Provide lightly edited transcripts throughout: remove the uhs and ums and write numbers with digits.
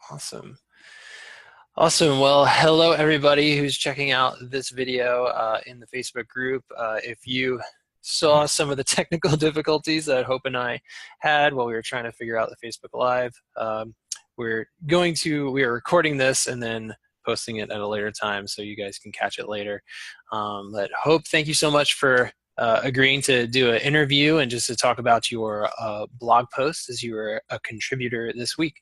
Awesome. Awesome. Well, hello everybody who's checking out this video in the Facebook group. If you saw some of the technical difficulties that Hope and I had while we were trying to figure out the Facebook Live, we are recording this and then posting it at a later time so you guys can catch it later. But Hope, thank you so much for agreeing to do an interview and just to talk about your blog post as you were a contributor this week.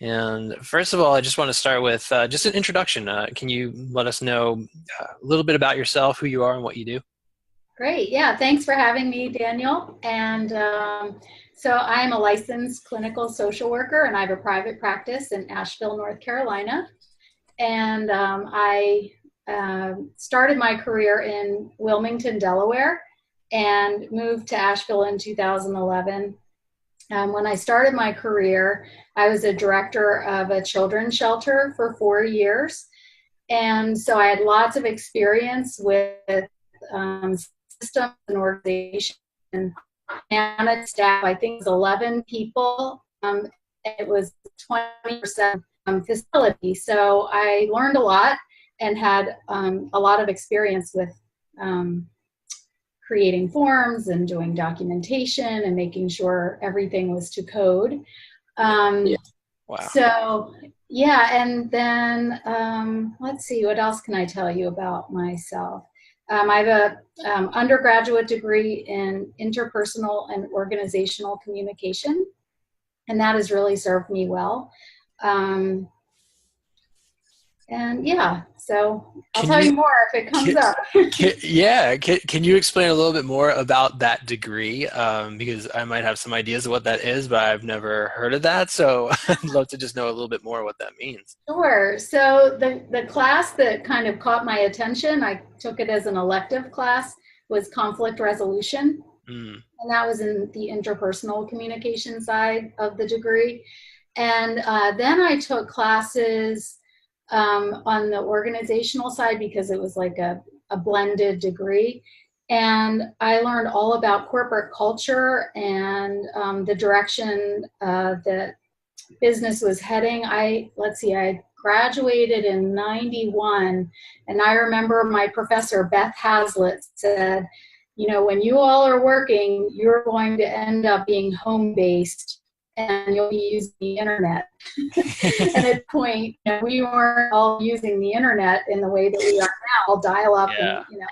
And first of all, I just want to start with just an introduction. Can you let us know a little bit about yourself, who you are, and what you do? Great. Yeah, thanks for having me, Daniel. And so I'm a licensed clinical social worker, and I have a private practice in Asheville, North Carolina. And I started my career in Wilmington, Delaware, and moved to Asheville in 2011. When I started my career, I was a director of a children's shelter for 4 years. And so I had lots of experience with systems and organization and managed staff. I think it was 11 people. It was 20% facility. So I learned a lot and had a lot of experience with creating forms and doing documentation and making sure everything was to code. Yeah. Wow. So, yeah, and then let's see, what else can I tell you about myself? I have a undergraduate degree in interpersonal and organizational communication, and that has really served me well. And yeah, so I'll tell you more if it comes up. Can you explain a little bit more about that degree? Because I might have some ideas of what that is, but I've never heard of that. So I'd love to just know a little bit more what that means. Sure. So the class that kind of caught my attention, I took it as an elective class, was conflict resolution. And that was in the interpersonal communication side of the degree. And then I took classes on the organizational side because it was like a blended degree. And I learned all about corporate culture and the direction that business was heading. I graduated in 91, and I remember my professor, Beth Hazlitt, said, you know, when you all are working, you're going to end up being home-based and you'll be using the internet. And at that point, you know, we weren't all using the internet in the way that we are now, dial up, Yeah. and, you know.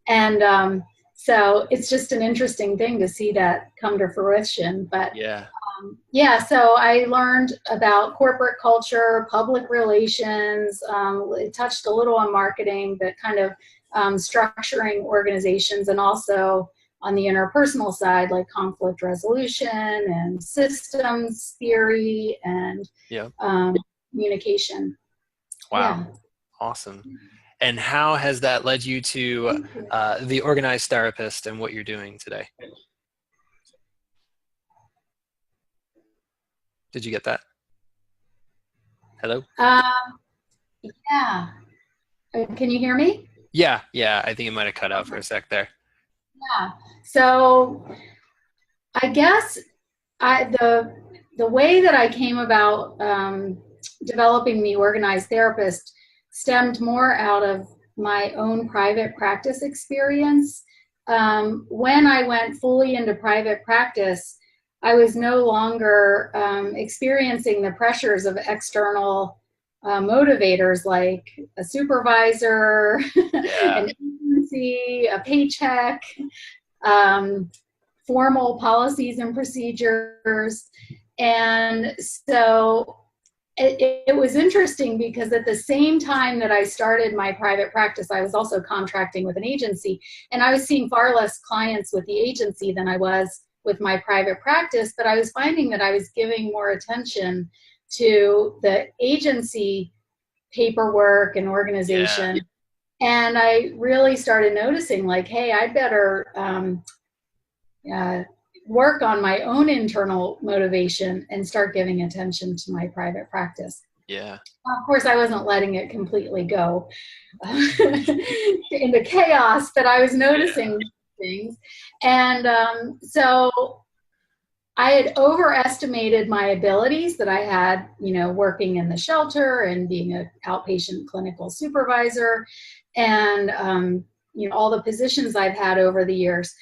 And so it's just an interesting thing to see that come to fruition. But yeah, so I learned about corporate culture, public relations. It touched a little on marketing, but kind of structuring organizations, and also on the interpersonal side, like conflict resolution and systems theory and communication. Wow. Yeah. Awesome. And how has that led you to the organized therapist and what you're doing today? Did you get that? Hello? Yeah. Can you hear me? Yeah. I think it might have cut out for a sec there. Yeah. So I guess the way that I came about developing the organized therapist stemmed more out of my own private practice experience. When I went fully into private practice, I was no longer experiencing the pressures of external motivators like a supervisor, an agency, a paycheck, formal policies and procedures. And so it was interesting because at the same time that I started my private practice, I was also contracting with an agency, and I was seeing far less clients with the agency than I was with my private practice, but I was finding that I was giving more attention to the agency paperwork and organization. And I really started noticing, like, hey, I'd better work on my own internal motivation and start giving attention to my private practice. Yeah. Of course, I wasn't letting it completely go into chaos, but I was noticing things. And so I had overestimated my abilities that I had, working in the shelter and being an outpatient clinical supervisor and, all the positions I've had over the years.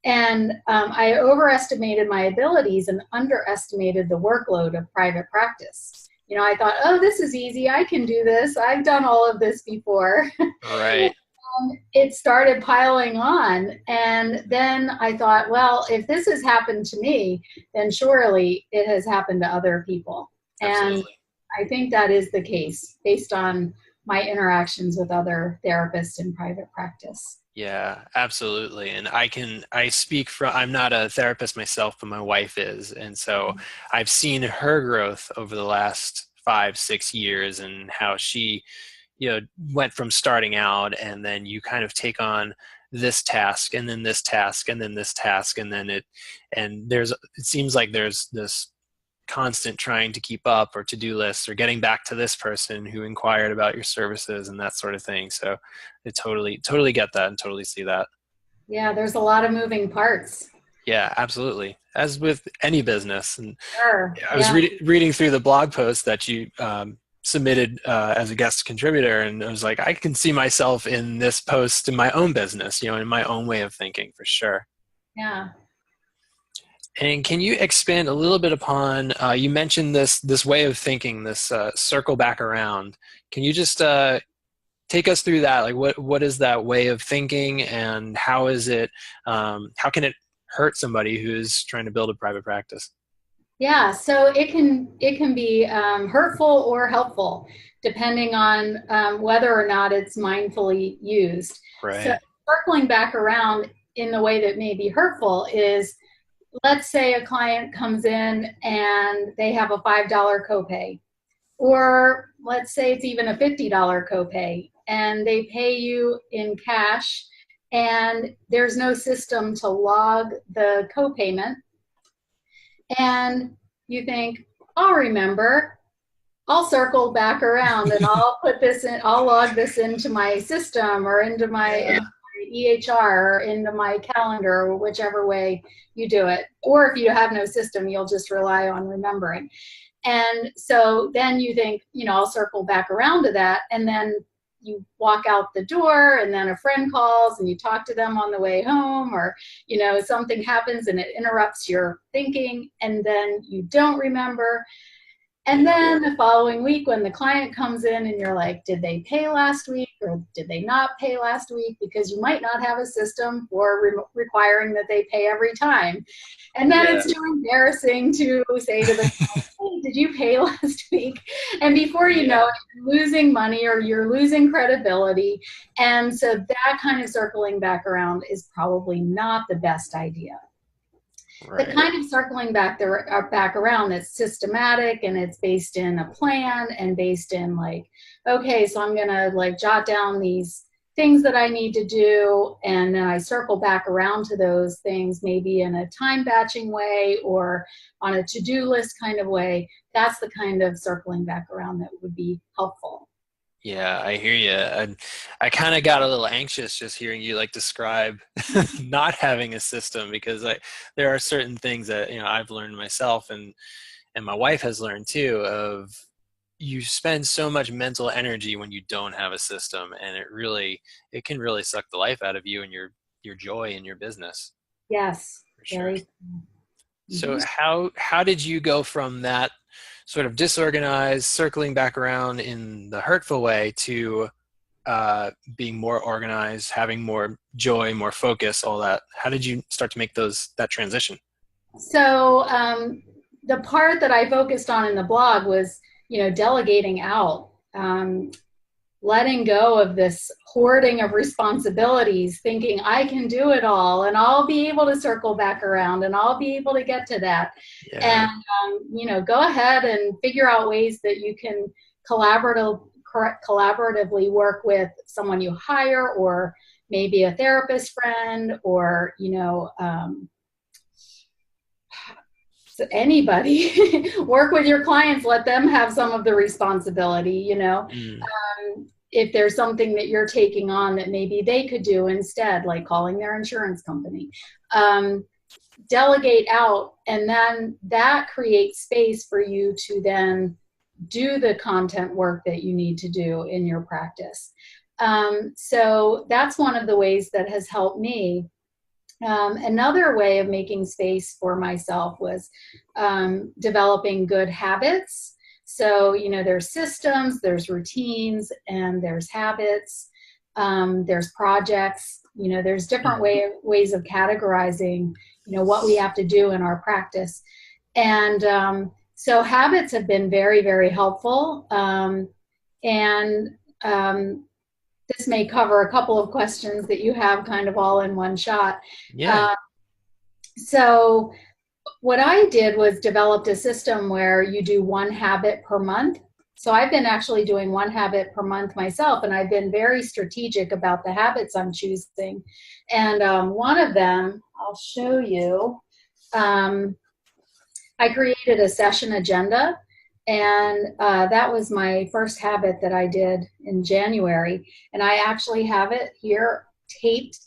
And I overestimated my abilities and underestimated the workload of private practice. I thought, oh, this is easy. I can do this. I've done all of this before. Right. It started piling on. And then I thought, well, if this has happened to me, then surely it has happened to other people. And Absolutely. I think that is the case based on my interactions with other therapists in private practice. Yeah, absolutely. And I speak from, I'm not a therapist myself, but my wife is. And so I've seen her growth over the last 5, 6 years and how she, went from starting out, and then you kind of take on this task and then this task and then this task. And it seems like there's this constant trying to keep up or to-do lists or getting back to this person who inquired about your services and that sort of thing. So I totally get that and totally see that. Yeah, there's a lot of moving parts. Yeah, absolutely. As with any business. And Sure. I was reading through the blog post that you submitted as a guest contributor, and I was like, I can see myself in this post in my own business, in my own way of thinking for sure. Yeah. And can you expand a little bit upon, you mentioned this way of thinking, this circle back around. Can you just take us through that? Like what is that way of thinking, and how can it hurt somebody who's trying to build a private practice? Yeah, so it can be hurtful or helpful depending on whether or not it's mindfully used. So Right. circling back around in the way that may be hurtful is, let's say a client comes in and they have a $5 copay, or let's say it's even a $50 copay, and they pay you in cash, and there's no system to log the copayment, and you think, I'll remember, I'll circle back around and I'll put this in, I'll log this into my system or into my EHR or into my calendar, or whichever way you do it. Or if you have no system, you'll just rely on remembering. And so then you think, I'll circle back around to that. And then you walk out the door, and then a friend calls and you talk to them on the way home, or, something happens and it interrupts your thinking, and then you don't remember. And then the following week, when the client comes in and you're like, did they pay last week or did they not pay last week? Because you might not have a system for requiring that they pay every time. And then it's too embarrassing to say to the client, hey, did you pay last week? And before you know it, you're losing money or you're losing credibility. And so that kind of circling back around is probably not the best idea. Right. The kind of circling back around that's systematic, and it's based in a plan and based in like, okay, so I'm gonna like jot down these things that I need to do, and then I circle back around to those things, maybe in a time batching way or on a to-do list kind of way. That's the kind of circling back around that would be helpful. Yeah, I hear you. I kind of got a little anxious just hearing you like describe not having a system, because there are certain things that I've learned myself, and my wife has learned too, of you spend so much mental energy when you don't have a system, and it can really suck the life out of you and your joy in your business. Yes, For sure. very. So how did you go from that sort of disorganized, circling back around in the hurtful way, to being more organized, having more joy, more focus, all that? How did you start to make that transition? So the part that I focused on in the blog was, delegating out, letting go of this hoarding of responsibilities, thinking I can do it all and I'll be able to circle back around and I'll be able to get to that. Yeah. And, go ahead and figure out ways that you can collaboratively work with someone you hire, or maybe a therapist friend, or, so anybody. Work with your clients, let them have some of the responsibility, if there's something that you're taking on that maybe they could do instead, like calling their insurance company. delegate out, and then that creates space for you to then do the content work that you need to do in your practice. So that's one of the ways that has helped me. Another way of making space for myself was developing good habits. So, you know, there's systems, there's routines, and there's habits, there's projects, you know, there's different ways of categorizing, you know, what we have to do in our practice. And so habits have been very, very helpful. This may cover a couple of questions that you have kind of all in one shot. Yeah. So what I did was developed a system where you do one habit per month. So I've been actually doing one habit per month myself, and I've been very strategic about the habits I'm choosing. And one of them, I'll show you, I created a session agenda, and that was my first habit that I did in January. And I actually have it here taped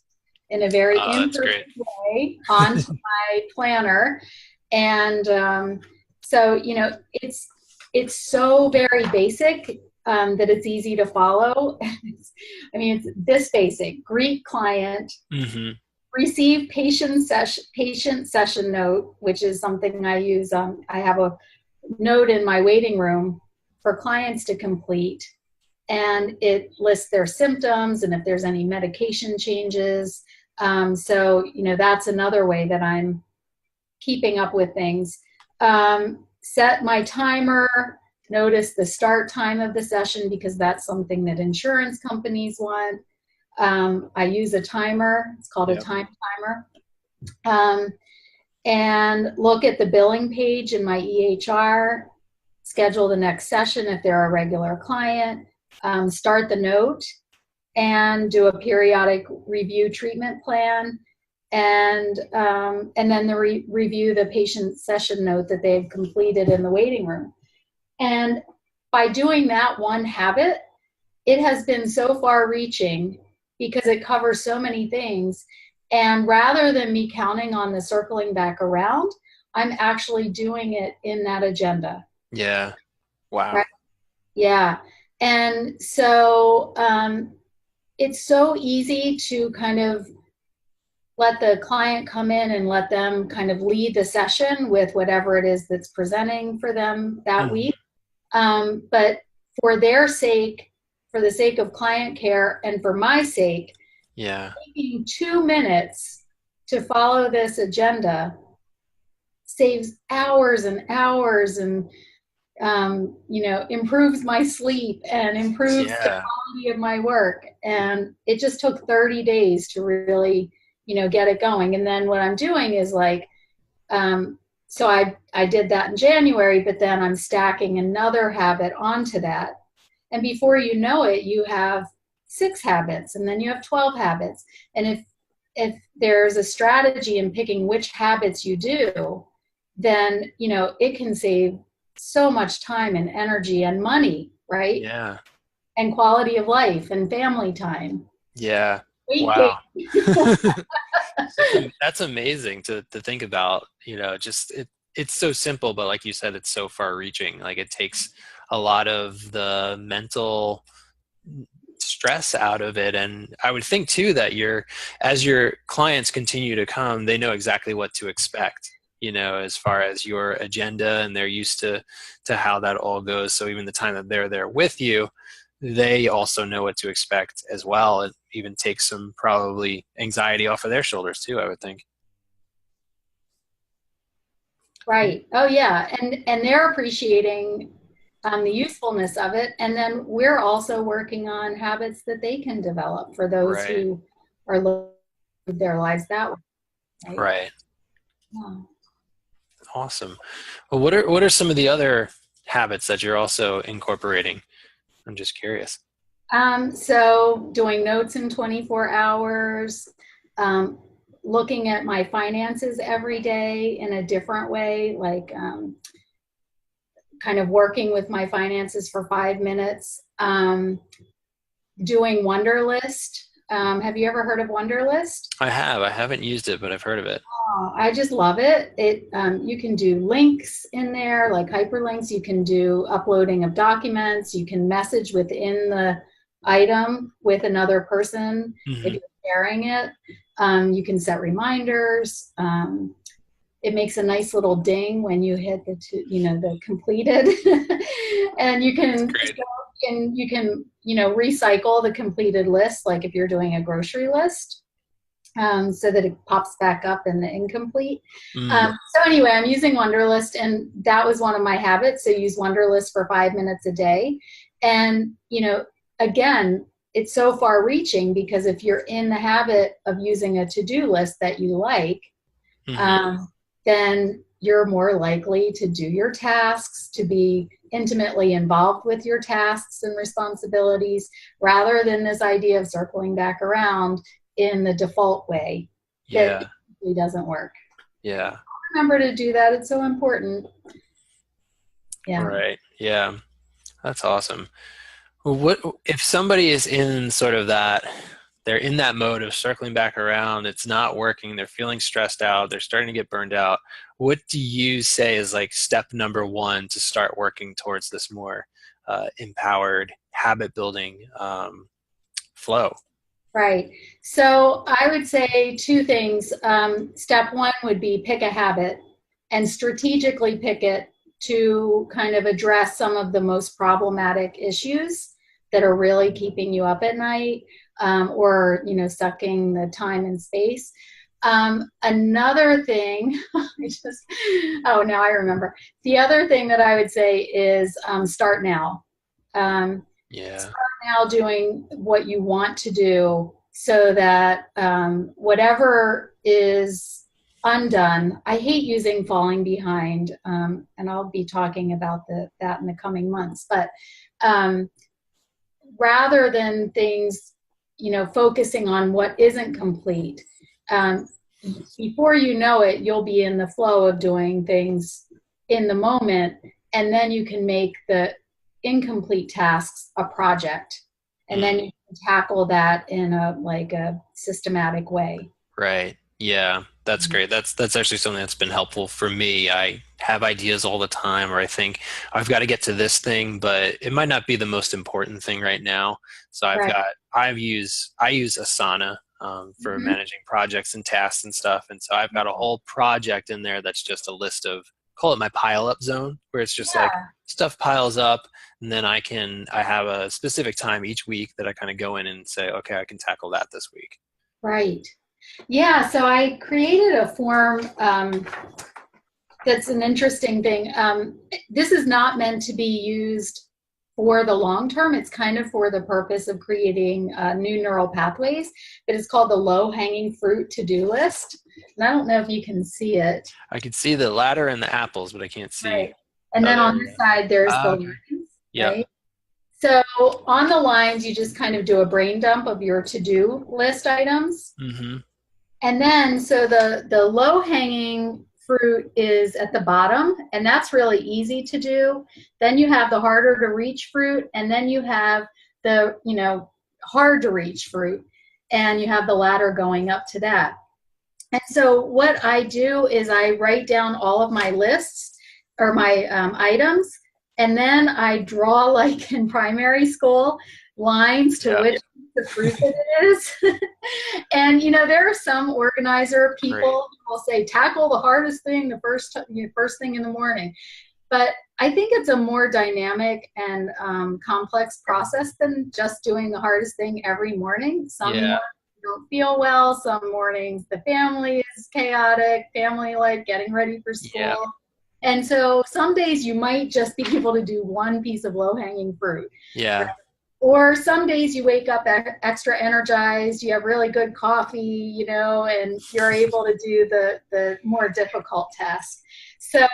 in a very in-person way onto my planner. And so, you know, it's so very basic that it's easy to follow. I mean, it's this basic: greet client, receive patient session note, which is something I use. I have a note in my waiting room for clients to complete, and it lists their symptoms and if there's any medication changes. So, you know, that's another way that I'm keeping up with things. Set my timer, notice the start time of the session, because that's something that insurance companies want. I use a timer. It's called a time timer. And look at the billing page in my EHR, schedule the next session if they're a regular client, start the note, and do a periodic review treatment plan, and then review the patient session note that they've completed in the waiting room. And by doing that one habit, it has been so far-reaching because it covers so many things. And rather than me counting on the circling back around, I'm actually doing it in that agenda. Yeah. Wow. Right? Yeah. And so it's so easy to kind of let the client come in and let them kind of lead the session with whatever it is that's presenting for them that week. But for their sake, for the sake of client care, and for my sake, taking 2 minutes to follow this agenda saves hours and hours, and you know, improves my sleep and improves the quality of my work. And it just took 30 days to really, you know, get it going. And then what I'm doing is like, so I did that in January, but then I'm stacking another habit onto that. And before you know it, you have 6 habits, and then you have 12 habits. And if there's a strategy in picking which habits you do, then, you know, it can save so much time and energy and money, right? Yeah. And quality of life and family time. Yeah. Wow. That's amazing to think about, you know, just it's so simple, but like you said, it's so far reaching. Like it takes a lot of the mental stress out of it. And I would think too that as your clients continue to come, they know exactly what to expect, you know, as far as your agenda, and they're used to how that all goes. So even the time that they're there with you, they also know what to expect as well. It even takes some probably anxiety off of their shoulders too, I would think. Right. Oh yeah. And they're appreciating the usefulness of it. And then we're also working on habits that they can develop for those who are living their lives that way. Right. Yeah. Awesome. Well, what are some of the other habits that you're also incorporating? I'm just curious. So doing notes in 24 hours, looking at my finances every day in a different way, like kind of working with my finances for 5 minutes, doing Wunderlist, Have you ever heard of Wunderlist? I have. I haven't used it, but I've heard of it. Oh, I just love it. You can do links in there, like hyperlinks. You can do uploading of documents. You can message within the item with another person if Hmm. you're sharing it. You can set reminders. It makes a nice little ding when you hit the completed, and That's great. you can recycle the completed list, like if you're doing a grocery list, so that it pops back up in the incomplete. Mm. So anyway, I'm using Wunderlist, and that was one of my habits. So use Wunderlist for 5 minutes a day, and again, it's so far reaching because if you're in the habit of using a to-do list that you like, Hmm. um, then you're more likely to do your tasks, to be intimately involved with your tasks and responsibilities, rather than this idea of circling back around in the default way that Yeah. really doesn't work. Yeah. Remember to do that. It's so important. Yeah. Right. Yeah. That's awesome. Well, what if somebody is in sort of that, they're in that mode of circling back around, it's not working, they're feeling stressed out, they're starting to get burned out. What do you say is like step number one to start working towards this more empowered habit building flow? Right. So I would say two things. Step one would be pick a habit and strategically pick it to kind of address some of the most problematic issues that are really keeping you up at night, or sucking the time and space. Another thing, now I remember. The other thing that I would say is start now. Um, Yeah. now doing what you want to do so that whatever is undone, I hate using falling behind, and I'll be talking about that in the coming months, but um, rather than things, focusing on what isn't complete, um, before you know it, you'll be in the flow of doing things in the moment, and then you can make the incomplete tasks a project, and then Mm. you can tackle that in a systematic way. Right. Yeah, that's great. That's actually something that's been helpful for me. I have ideas all the time, or I think I've got to get to this thing, but it might not be the most important thing right now. So Right. I use Asana for Mhm. managing projects and tasks and stuff, and so I've got a whole project in there that's just a list of, call it my pile up zone, where it's just like Yeah. stuff piles up, and then I have a specific time each week that I kind of go in and say, okay, I can tackle that this week. Right. Yeah, so I created a form, that's an interesting thing. This is not meant to be used for the long term. It's kind of for the purpose of creating new neural pathways, but it's called the low-hanging fruit to-do list. And I don't know if you can see it. I can see the ladder and the apples, but I can't see. Right. And Oh, then there on we this go. side, there's the Ah, okay. lines, Yep. right? So on the lines, you just kind of do a brain dump of your to-do list items. Mm-hmm. And then, so the low hanging fruit is at the bottom, and that's really easy to do. Then you have the harder to reach fruit, and then you have the, hard to reach fruit, and you have the ladder going up to that. And so what I do is I write down all of my lists or my items, and then I draw, like in primary school, lines to Yeah. which the fruit that it is. And there are some organizer Great. people who will say tackle the hardest thing the first thing in the morning. But I think it's a more dynamic and complex process than just doing the hardest thing every morning. Some Yeah. mornings you don't feel well. Some mornings the family is chaotic, family life, getting ready for Yeah. school. And so some days you might just be able to do one piece of low hanging fruit. Right? Yeah. Or some days you wake up extra energized, you have really good coffee, and you're able to do the more difficult task. So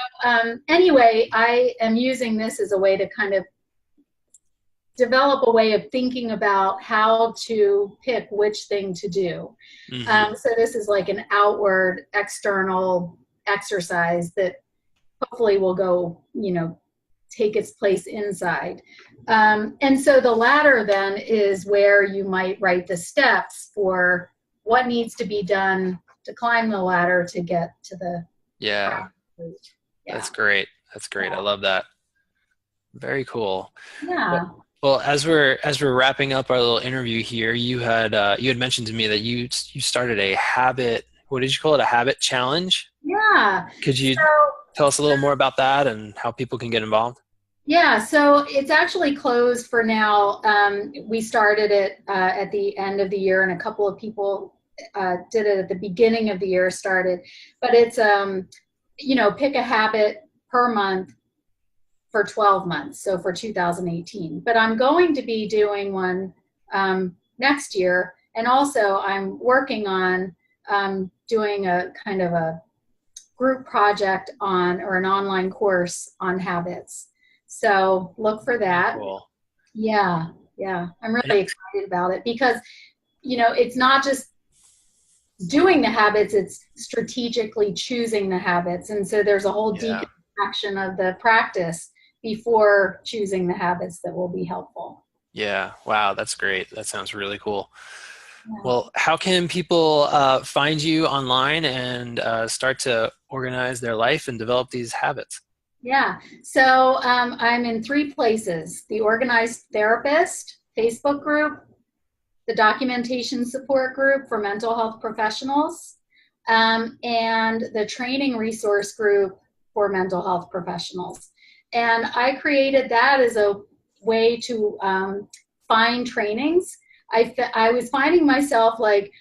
anyway, I am using this as a way to kind of develop a way of thinking about how to pick which thing to do. Mm-hmm. So this is like an outward, external exercise that hopefully will go, take its place inside. And so the ladder then is where you might write the steps for what needs to be done to climb the ladder to get to the Yeah. yeah. That's great. That's great. I love that. Very cool. Yeah. Well, as we're wrapping up our little interview here, you had mentioned to me that you started a habit. What did you call it? A habit challenge? Yeah. Could you tell us a little more about that and how people can get involved? Yeah, so it's actually closed for now. We started it at the end of the year, and a couple of people did it at the beginning of the year, started. But it's, pick a habit per month for 12 months, so for 2018. But I'm going to be doing one next year, and also I'm working on doing a kind of a group project on, or an online course on habits. So look for that. Cool. Yeah, yeah. I'm really excited about it because, it's not just doing the habits, it's strategically choosing the habits. And so there's a whole deconstruction of the practice before choosing the habits that will be helpful. Yeah. Wow. That's great. That sounds really cool. Yeah. Well, how can people find you online and start to organize their life and develop these habits? Yeah, so I'm in 3 places: the Organized Therapist Facebook group, the Documentation Support Group for Mental Health Professionals, and the Training Resource Group for Mental Health Professionals. And I created that as a way to find trainings. I was finding myself like,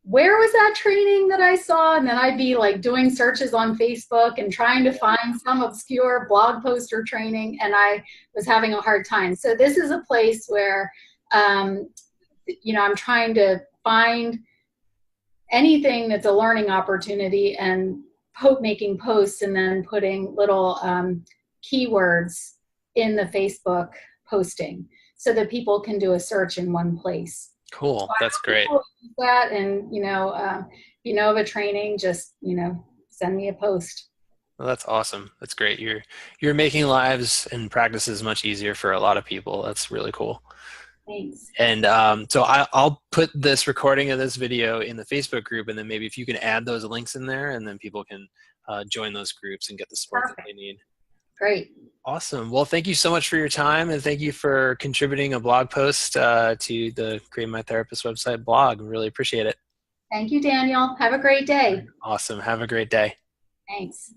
where was that training that I saw? And then I'd be like doing searches on Facebook and trying to find some obscure blog post or training, and I was having a hard time. So this is a place where, I'm trying to find anything that's a learning opportunity and making posts and then putting little keywords in the Facebook posting so that people can do a search in one place. Cool. So That's great. that, and of a training, just send me a post. Well, that's awesome. That's great. You're making lives and practices much easier for a lot of people. That's really cool. Thanks. And so I'll put this recording of this video in the Facebook group, and then maybe if you can add those links in there, and then people can join those groups and get the support that they need. Great. Awesome. Well, thank you so much for your time, and thank you for contributing a blog post to the Create My Therapist website blog. Really appreciate it. Thank you, Daniel. Have a great day. Awesome. Have a great day. Thanks.